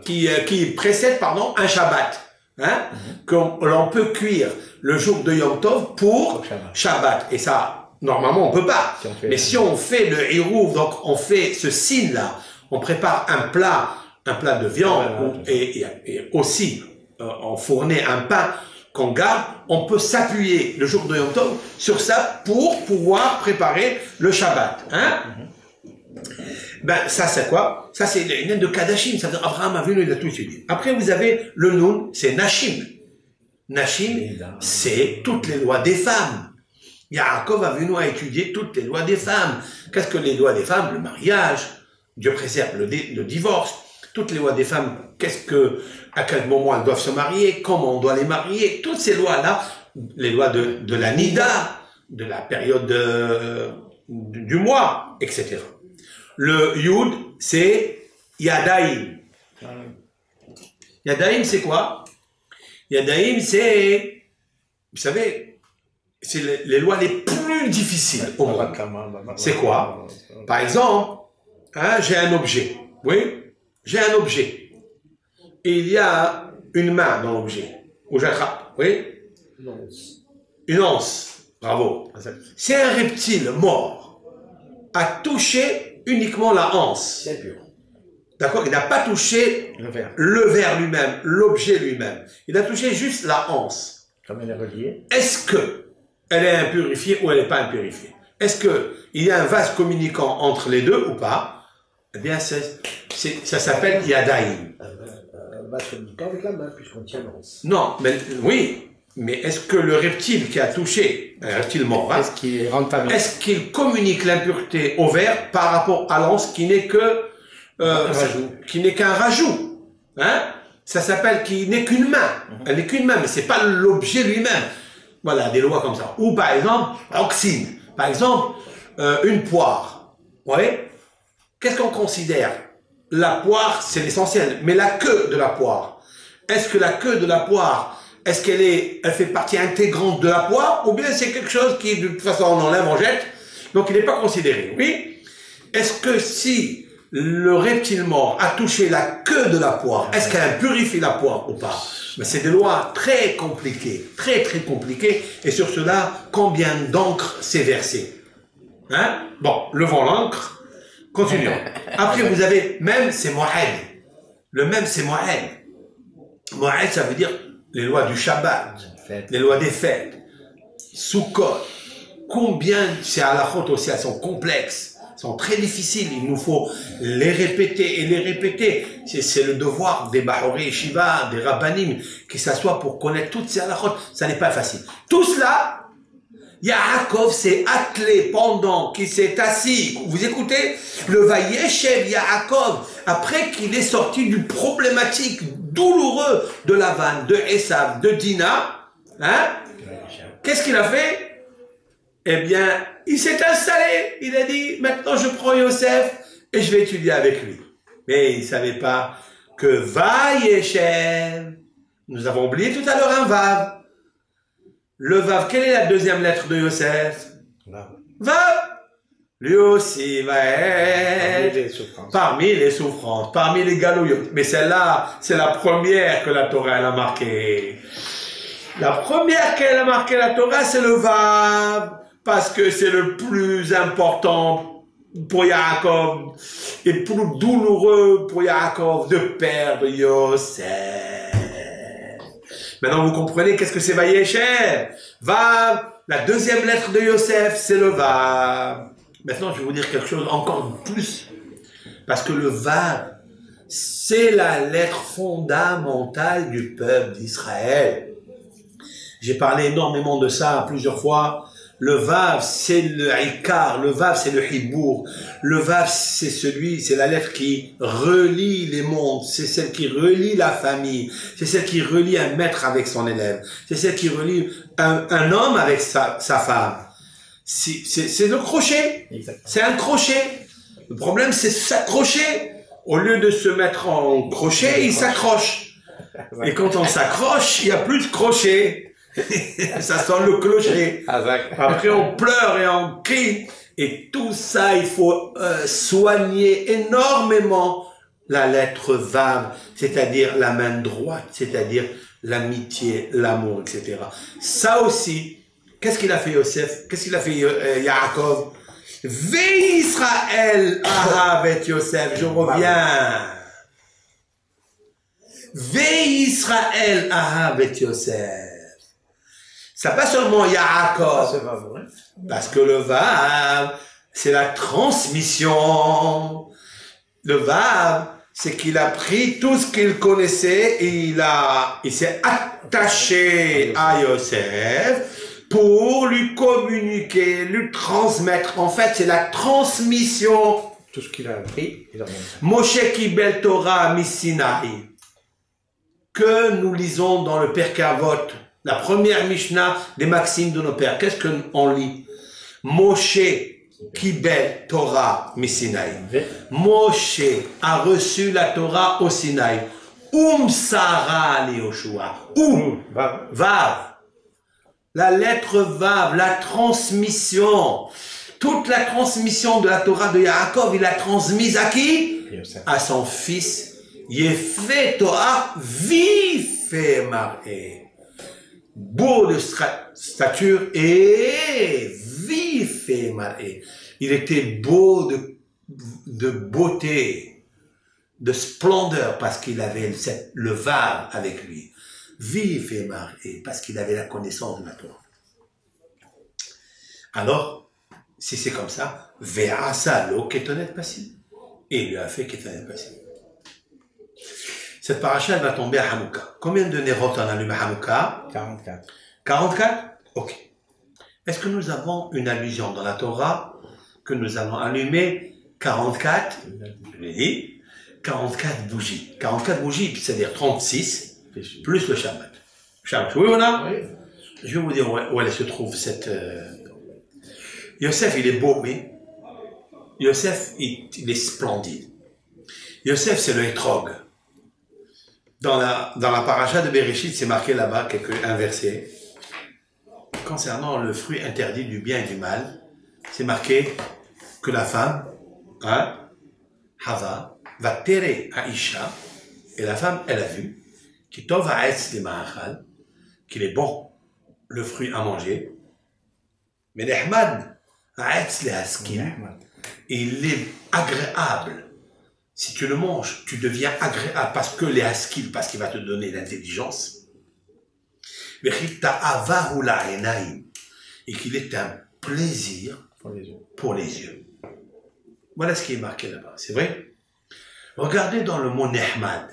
qui précède, un Shabbat. Hein? Que l'on peut cuire le jour de Yom Tov pour Shabbat. Et ça, normalement, on peut pas. Mais si on fait le Hérouv, donc on fait ce signe-là, on prépare un plat de viande et aussi enfourner un pain qu'on garde, on peut s'appuyer le jour de Yom Tov sur ça pour pouvoir préparer le Shabbat. Hein? Ben, ça c'est quoi? Ça c'est une de Kadashim, ça veut dire Abraham Avinu, il a tout étudié. Après vous avez le Nun, c'est Nashim. Nashim, c'est toutes les lois des femmes. Yaakov Avinu a étudié toutes les lois des femmes. Qu'est-ce que les lois des femmes? Le mariage, Dieu préserve le divorce, toutes les lois des femmes, à quel moment elles doivent se marier, comment on doit les marier, toutes ces lois-là, les lois de la Nida, de la période du mois, etc. Le Yud, c'est Yadaïm. Yadaïm, c'est quoi? Yadaïm, c'est, vous savez, c'est les lois les plus difficiles au monde. C'est quoi? Par exemple, j'ai un objet. Oui? J'ai un objet. Et il y a une main dans l'objet. Où j'attrape. Oui? Une anse. Bravo. C'est un reptile mort. A touché uniquement la anse. C'est pur. D'accord? Il n'a pas touché le verre lui-même, l'objet lui-même. Il a touché juste la anse. Comme elle est reliée. Est-ce que elle est impurifiée ou elle n'est pas impurifiée? Est-ce qu'il y a un vase communicant entre les deux ou pas? Eh bien, ça s'appelle Yadaïm. Vase communicant avec la main, puisqu'on tient l'anse. Non, mais oui, mais est-ce que le reptile qui a touché, un reptile mort, hein, Est-ce qu'il est rentable? est-ce qu'il communique l'impureté au verre par rapport à l'anse qui n'est que qui n'est qu'un rajout, hein? Ça s'appelle qui n'est qu'une main. Elle n'est qu'une main, mais c'est pas l'objet lui-même. Voilà, des lois comme ça. Ou par exemple, oxyde. Par exemple, une poire. Vous voyez? Qu'est-ce qu'on considère? La poire, c'est l'essentiel, mais la queue de la poire. Est-ce que la queue de la poire, est-ce elle fait partie intégrante de la poire, ou bien c'est quelque chose qui, de toute façon, on enlève, on jette, donc il n'est pas considéré, oui? Est-ce que si le reptile mort a touché la queue de la poire, est-ce qu'elle purifie la poire ou pas? Mais c'est des lois très compliquées, très très compliquées, et sur cela, combien d'encre s'est versé? Hein? Bon, levons l'encre, continuons. Après, vous avez, même c'est Mo'ed. Le même c'est Mo'ed. Mo'ed, ça veut dire les lois du Shabbat, les lois des fêtes, Sukkot. Combien, c'est à la faute aussi, elles sont complexes, elles sont très difficiles, il nous faut les répéter et les répéter. C'est le devoir des Bahoré et Shiva, des Rabbanim, qui s'assoient pour connaître toutes ces halachot. Ça n'est pas facile. Tout cela, Yaakov s'est attelé pendant qu'il s'est assis. Vous écoutez? Le Vayeshev Yaakov, après qu'il est sorti du problématique douloureux de Lavan, de Esav, de Dina, hein? Qu'est-ce qu'il a fait? Eh bien, il s'est installé. Il a dit, maintenant je prends Yosef et je vais étudier avec lui. Mais il ne savait pas que Vayeshev, nous avons oublié tout à l'heure un Vav. Le Vav, quelle est la deuxième lettre de Yosef? Vav. Lui aussi va être parmi les souffrances, parmi les galouillottes. Mais celle-là, c'est la première que la Torah elle a marquée. La première qu'elle a marqué la Torah, c'est le Vav. Parce que c'est le plus important pour Yaakov et plus douloureux pour Yaakov de perdre Yosef. Maintenant, vous comprenez qu'est-ce que c'est Vayeshev. Vav, la deuxième lettre de Yosef, c'est le Vav. Maintenant, je vais vous dire quelque chose encore plus. Parce que le Vav, c'est la lettre fondamentale du peuple d'Israël. J'ai parlé énormément de ça plusieurs fois. Le Vav, c'est le Ikar, le Vav, c'est le Hibour. Le Vav, c'est la lettre qui relie les mondes, c'est celle qui relie la famille, c'est celle qui relie un maître avec son élève, c'est celle qui relie un homme avec sa femme. C'est le crochet, c'est un crochet. Le problème, c'est s'accrocher. Au lieu de se mettre en crochet, il s'accroche. Et quand on s'accroche, il n'y a plus de crochet. Ça sent le clocher. Après on pleure et on crie. Et tout ça, il faut soigner énormément la lettre Vav, c'est-à-dire la main droite, c'est-à-dire l'amitié, l'amour, etc. Ça aussi, qu'est-ce qu'il a fait Yosef? Qu'est-ce qu'il a fait Yaakov? Ve Israël ahavet Yosef. Je reviens. Ve Israël ahavet Yosef. C'est pas seulement Yaakov, parce que le Vav, c'est la transmission. Le Vav, c'est qu'il a pris tout ce qu'il connaissait et il s'est attaché à Yosef pour lui communiquer, lui transmettre. En fait, c'est la transmission. Tout ce qu'il a appris, il a remonté. Moshe Kibel Torah Misinaï, que nous lisons dans le Pirkei Avot. La première Mishnah des maximes de nos pères. Qu'est-ce qu'on lit? Moshe Kibel Torah Misinaï. Moshe a reçu la Torah au Sinaï. Sara li Yoshua. Vav. La lettre Vav, la transmission. Toute la transmission de la Torah de Yaakov, il a transmise à qui? À son fils. Yefé Torah, vifé mar'é. Beau de stature et vif et mar'é. Il était beau de beauté, de splendeur, parce qu'il avait le Vav avec lui. Vif et mar'é, parce qu'il avait la connaissance de la Torah. Alors, si c'est comme ça, Ve'asa lo ketonet pasim. Et il lui a fait ketonet pasim. Cette paracha, elle va tomber à Hanouka. Combien de Nerot on allume à Hanouka? 44. 44? Ok. Est-ce que nous avons une allusion dans la Torah que nous allons allumer 44, je l'ai dit, 44 bougies. 44 bougies, c'est-à-dire 36, plus le Shabbat. Shabbat, oui ou non? Oui. Je vais vous dire où elle se trouve cette... Yosef, il est beau, oui. Yosef, il est splendide. Yosef, c'est le hétrog. Dans la paracha de Bereshit, c'est marqué là-bas, un verset. Concernant le fruit interdit du bien et du mal, c'est marqué que la femme, Hava, va terrer Aïcha, et la femme, elle a vu, qu'il est bon, le fruit à manger, mais l'Ahmad, il est agréable. Si tu le manges, tu deviens agréable parce que les haskil, parce qu'il va te donner l'intelligence. Et qu'il est un plaisir pour les yeux. Voilà ce qui est marqué là-bas, c'est vrai? Regardez dans le mot Nehmad.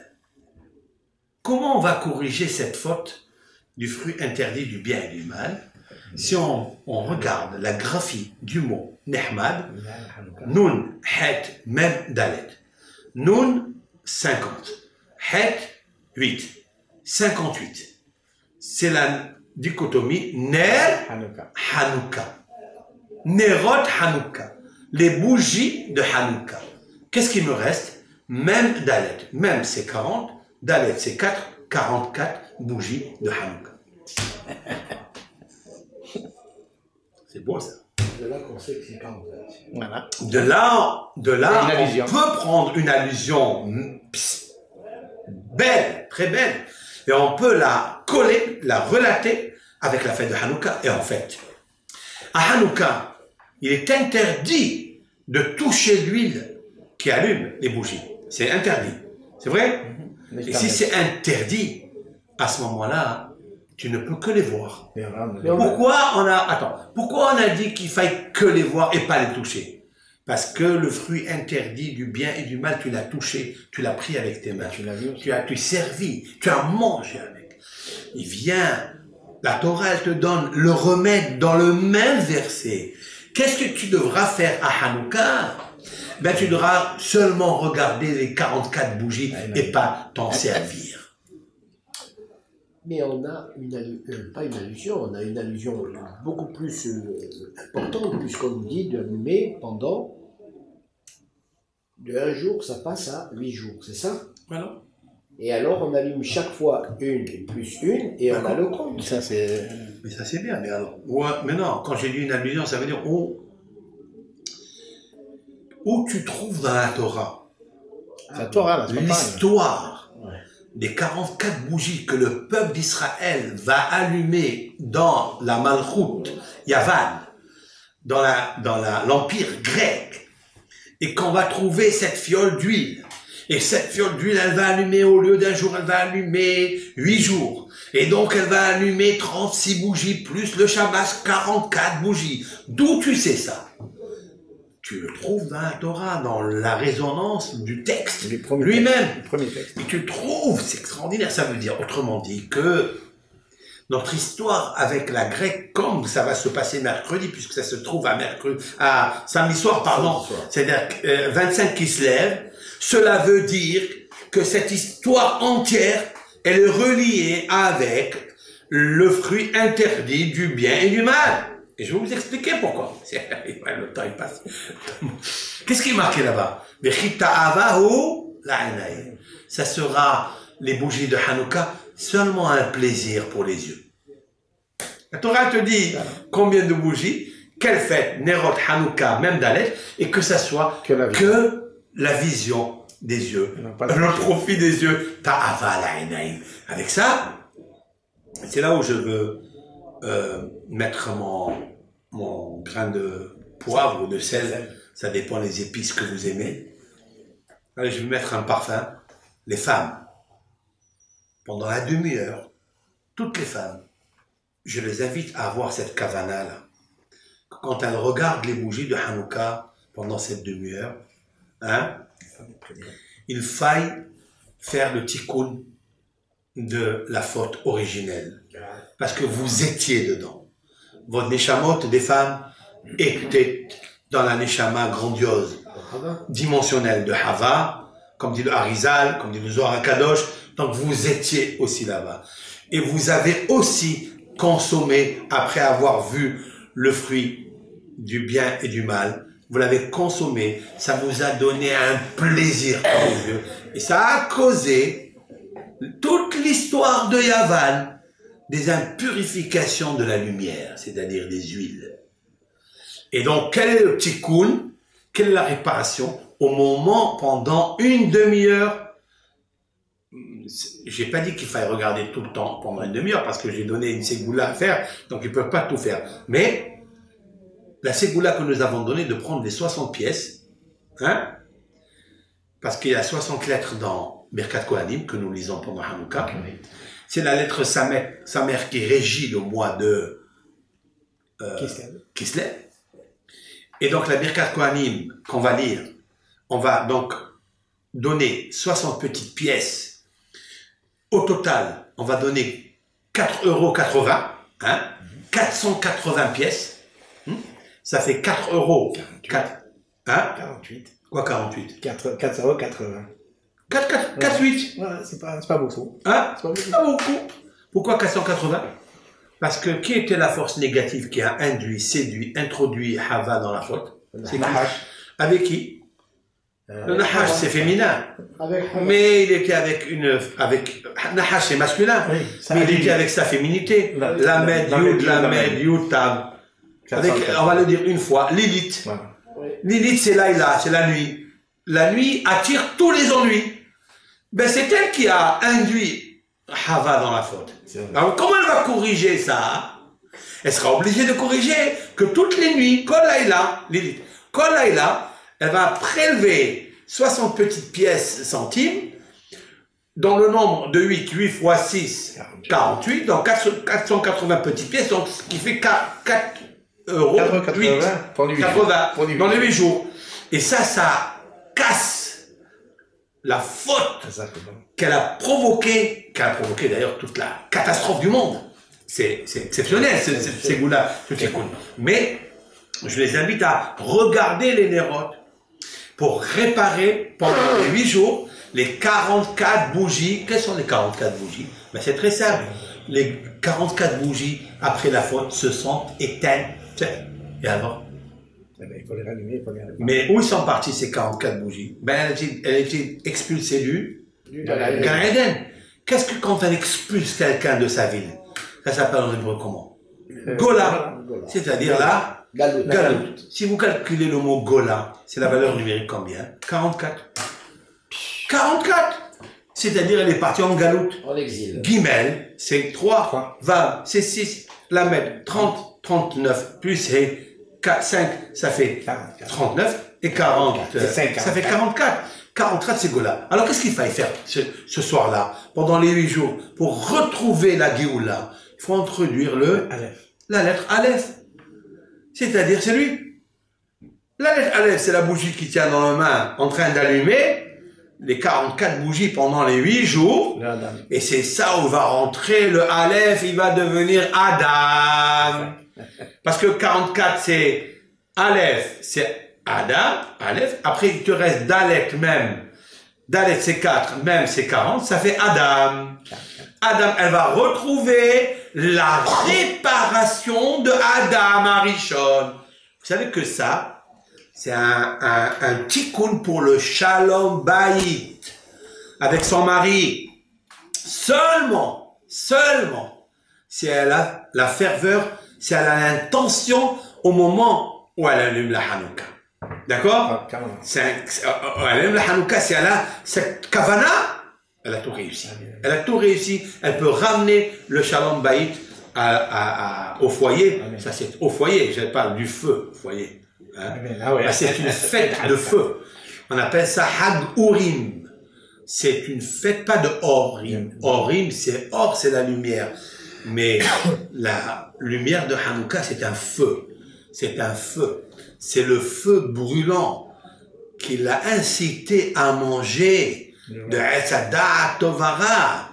Comment on va corriger cette faute du fruit interdit du bien et du mal? Si on regarde la graphie du mot Nehmad, Nun, Het, Mem, Dalet. Nun, 50. Het, 8. 58. C'est la dichotomie Ner, Hanouka. Nerot, Hanouka. Les bougies de Hanouka. Qu'est-ce qu'il me reste? Même Dalet. Même c'est 40, Dalet c'est 4, 44 bougies de Hanouka. C'est beau ça. De là qu'on sait que c'est 44. Voilà. De là on allusion. peut prendre une allusion belle, très belle, et on peut la coller, la relater avec la fête de Hanouka. Et en fait, à Hanouka, il est interdit de toucher l'huile qui allume les bougies. C'est interdit. C'est vrai? Et si c'est interdit, à ce moment-là, tu ne peux que les voir. Pourquoi on a dit qu'il faille que les voir et pas les toucher? Parce que le fruit interdit du bien et du mal, tu l'as touché, tu l'as pris avec tes mains, tu as servi, tu as mangé avec. Il vient, la Torah, elle te donne le remède dans le même verset. Qu'est-ce que tu devras faire à Hanouka? Ben, tu devras seulement regarder les 44 bougies et pas t'en servir. Mais on a pas une allusion, on a une allusion beaucoup plus importante, puisqu'on nous dit d'allumer pendant de 1 jour, ça passe à 8 jours, c'est ça? Voilà. Et alors on allume chaque fois une plus une, et on a le compte. Ça, c'est... Mais ça c'est bien, mais alors, mais non, quand j'ai dit une allusion, ça veut dire où tu trouves dans la Torah La Torah, là, c'est pas pareil. l'histoire des 44 bougies que le peuple d'Israël va allumer dans la Malchoute Yavan, dans l'empire grec, et qu'on va trouver cette fiole d'huile. Et cette fiole d'huile, elle va allumer, au lieu d'1 jour, elle va allumer 8 jours. Et donc, elle va allumer 36 bougies, plus le Shabbat, 44 bougies. D'où tu sais ça? Tu le trouves dans la Torah, dans la résonance du texte lui-même. Et tu le trouves, c'est extraordinaire. Ça veut dire, autrement dit, que notre histoire avec la grecque, comme ça va se passer mercredi, puisque ça se trouve à samedi soir, pardon, c'est-à-dire 25 qui se lève, cela veut dire que cette histoire entière, elle est reliée avec le fruit interdit du bien et du mal. Et je vais vous expliquer pourquoi. Le temps, il passe. Qu'est-ce qui est marqué là-bas? Ça sera les bougies de Hanouka, seulement un plaisir pour les yeux. La Torah te dit combien de bougies, quelle fête, Nerot, Hanouka, même Dalet, et que ça soit que la vision des yeux, le profit des yeux, ta'ava la'inaïm. Avec ça, c'est là où je veux mettre mon grain de poivre ou de sel, ça dépend des épices que vous aimez. Allez, je vais mettre un parfum. Les femmes, pendant la demi-heure, toutes les femmes, je les invite à avoir cette kavana-là. Quand elles regardent les bougies de Hanouka pendant cette demi-heure, il faille faire le tikkun de la faute originelle. Parce que vous étiez dedans. Votre neshamot des femmes était dans la neshama grandiose, dimensionnelle de Hava, comme dit le Harizal, comme dit le Zohar HaKadosh. Donc vous étiez aussi là-bas. Et vous avez aussi consommé, après avoir vu le fruit du bien et du mal, vous l'avez consommé, ça vous a donné un plaisir pour les yeux. Et ça a causé toute l'histoire de Yavan, des impurifications de la lumière, c'est-à-dire des huiles. Et donc, quel est le tikkun? Quelle est la réparation? Au moment, pendant une demi-heure, j'ai pas dit qu'il fallait regarder tout le temps pendant une demi-heure, parce que j'ai donné une ségoula à faire, donc ils peuvent pas tout faire. Mais, la ségoula que nous avons donnée de prendre les 60 pièces, hein, parce qu'il y a 60 lettres dans Birkat Kohanim que nous lisons pendant Hanouka. C'est la lettre Samer qui régit le mois de Kislev. Et donc la Birkat Kohanim qu'on va lire, on va donc donner 60 petites pièces. Au total, on va donner 4,80 €, hein, 480 pièces. Ça fait 4 €. 48. Quoi 48? 4,80 €. 4,8. Ouais, c'est pas beaucoup. Hein? C'est pas beaucoup. Pourquoi 480? Parce que qui était la force négative qui a induit, séduit, introduit Hava dans la faute? C'est Nahash. Avec qui? Le Nahash, c'est féminin. Mais il était avec Nahash, c'est masculin. Oui, mais il était avec sa féminité. Lamed, Yud, Tab. On va le dire une fois, Lilith. Ouais. Lilith, c'est Laïla, c'est la nuit. La nuit attire tous les ennuis. Ben, c'est elle qui a induit Hava dans la faute. Alors, comment elle va corriger ça? Elle sera obligée de corriger que toutes les nuits, Kol Laïla, Lilith, Kol Laïla, elle va prélever 60 petites pièces centimes, dans le nombre de 8 fois 6, 48, donc 480 petites pièces, donc ce qui fait 4 euros, 80 dans les 8 jours. Et ça casse la faute qu'elle a provoqué d'ailleurs toute la catastrophe du monde. C'est exceptionnel, ces goûts-là. Mais je les invite à regarder les nérotes pour réparer pendant les 8 jours les 44 bougies. Quelles sont les 44 bougies? Ben, c'est très simple. Les 44 bougies, après la faute, se sont éteintes. Et alors? Il faut les rallumer, Mais où sont parties ces 44 bougies? Ben, elle a été expulsée du Gan Eden. Qu'est-ce que quand on expulse quelqu'un de sa ville? Ça s'appelle en hébreu comment? Gola. C'est-à-dire là, Galout. Si vous calculez le mot Gola, c'est la valeur numérique combien? 44. 44! C'est-à-dire elle est partie en Galout. En exil. Gimel, c'est 3. Vav, c'est 6. Lamed, 30, 39, plus c'est 5, ça fait 39. Et 40, ça fait 44. 44, c'est Gola. Alors qu'est-ce qu'il fallait faire ce soir-là, pendant les 8 jours, pour retrouver la Géoula? Il faut introduire la lettre Aleph. C'est-à-dire, c'est lui. La lettre Aleph, c'est la bougie qui tient dans la main, en train d'allumer les 44 bougies pendant les 8 jours. Et c'est ça où va rentrer le Aleph, il va devenir Adam. Parce que 44, c'est Aleph, c'est Adam, Aleph. Après, il te reste Dalet même. Dalet, c'est 4, même c'est 40, ça fait Adam. Adam, elle va retrouver la réparation de Adam Arishon. Vous savez que ça, c'est un tikkun pour le Shalom Bayit avec son mari. Seulement, si elle a la ferveur, si elle a l'intention au moment où elle allume la Hanouka. D'accord? Elle allume la Hanouka, si elle a cette kavana, elle a tout réussi. Elle a tout réussi. Elle peut ramener le Shalom Bayit au foyer. Ça, c'est au foyer. Je parle du feu, foyer. Hein? C'est une fête de feu. On appelle ça Hag Urim. C'est une fête, pas de Orim. Orim, c'est or, c'est la lumière. Mais la lumière de Hanouka, c'est un feu. C'est un feu. C'est le feu brûlant qui l'a incité à manger de Etzada Tovara.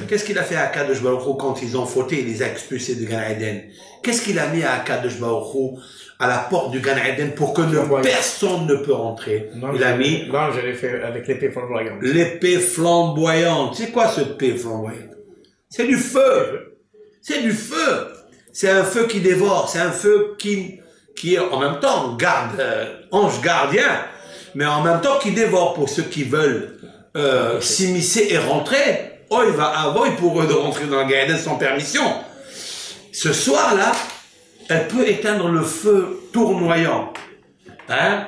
Qu'est-ce qu'il a fait à Kadosh Baruch Hu quand ils ont fauté, il les a expulsés du Gan Eden? Qu'est-ce qu'il a mis à Kadosh Baruch Hu à la porte du Gan Eden pour que personne ne peut rentrer? Il a mis... Non, je l'ai fait avec l'épée flamboyante. L'épée flamboyante. C'est quoi ce épée flamboyante? C'est du feu. C'est du feu. C'est un feu qui dévore. C'est un feu qui est en même temps ange gardien, mais en même temps qui dévore pour ceux qui veulent s'immiscer et rentrer. Oh, il va avoir pour eux de rentrer dans le Gan Eden sans permission. Ce soir-là, elle peut éteindre le feu tournoyant. Hein?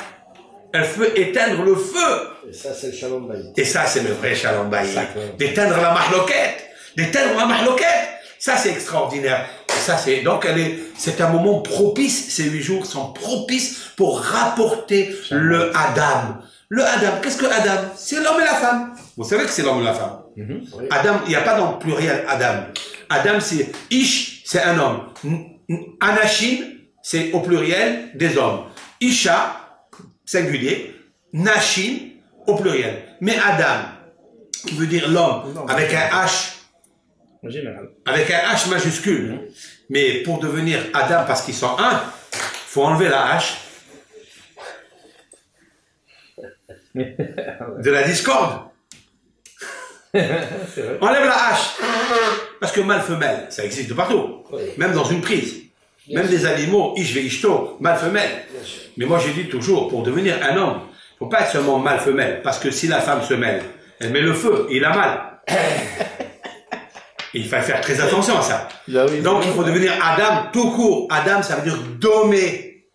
Elle peut éteindre le feu. Et ça, c'est le Shalom Bayit. Et ça, c'est le vrai Shalom Bayit. D'éteindre la mahloquette. D'éteindre la mahloquette. Ça, c'est extraordinaire. Et ça, c'est un moment propice. Ces 8 jours sont propices pour rapporter le Adam. Le Adam, qu'est-ce que Adam? C'est l'homme et la femme. Vous savez que c'est l'homme et la femme. Oui. Adam, il n'y a pas dans le pluriel Adam. Adam, c'est Ish, c'est un homme. Anashim, c'est au pluriel des hommes. Isha, singulier. Nashim, au pluriel. Mais Adam, qui veut dire l'homme, avec un H. En général. Avec un H majuscule. Mais pour devenir Adam, parce qu'ils sont un, il faut enlever la H. De la discorde. Enlève la hache. Parce que mâle-femelle, ça existe de partout. Oui. Même dans une prise. Même des animaux, ish ve ishto, mâle-femelle. Mais moi j'ai dit toujours, pour devenir un homme, il ne faut pas être seulement mâle-femelle. Parce que si la femme se mêle, elle met le feu, il a mal. Il faut faire très attention à ça. Donc il faut devenir Adam tout court. Adam, ça veut dire domé,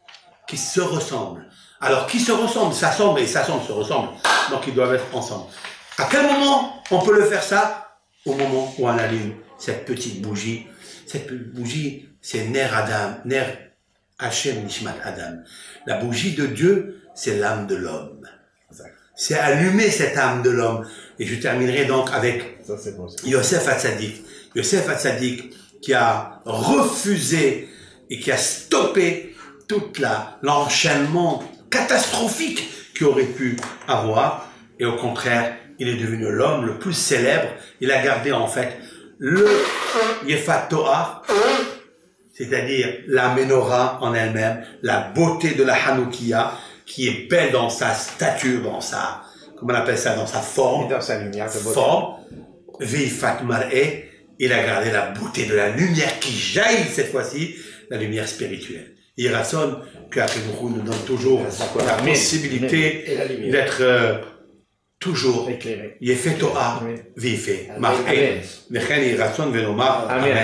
qui se ressemble. Alors qui se ressemble, s'assemble et s'assemble se ressemble. Donc ils doivent être ensemble. À quel moment on peut le faire ça? Au moment où on allume cette petite bougie. Cette petite bougie, c'est Ner Adam, Ner Hashem Nishmat Adam. La bougie de Dieu, c'est l'âme de l'homme. C'est allumer cette âme de l'homme. Et je terminerai donc avec Yosef Hatzadik. Yosef Hatzadik qui a refusé et qui a stoppé toute l'enchaînement catastrophique qu'il aurait pu avoir. Et au contraire, il est devenu l'homme le plus célèbre. Il a gardé en fait le Yefat Toah, c'est-à-dire la menorah en elle-même, la beauté de la Hanoukia, qui est belle dans sa stature, dans sa, comment on appelle ça, dans sa forme. Et dans sa lumière de beauté. Forme. Veifat Mar'eh, il a gardé la beauté de la lumière qui jaillit cette fois-ci, la lumière spirituelle. Il rassonne qu'Akedourou nous donne toujours la possibilité d'être toujours éclairé. Yefet Toah, Veifet Mar'eh. Vechen il rassonne venomar. Amen.